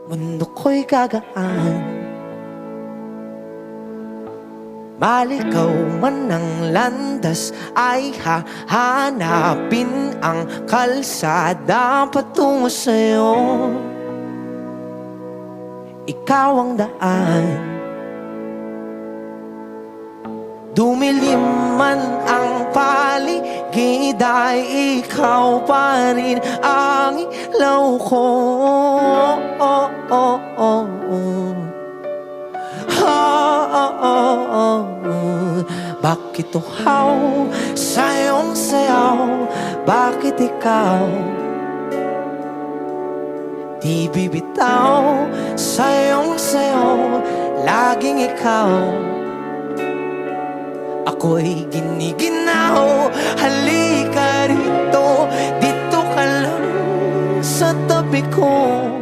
mundo ko'y gagaan. Malikaw man ang landas ay hahanapin ang kalsada patungo sa'yo. Ikaw ang daan. Dumilim man ang paligid ay ikaw pa rin ang ilaw ko. Bakit uhaw sa iyong sayaw? Bakit ikaw di bibitaw sa iyong sayaw? Laging ikaw, ako'y giniginaw. Halika rito, dito ka lang sa tabi ko.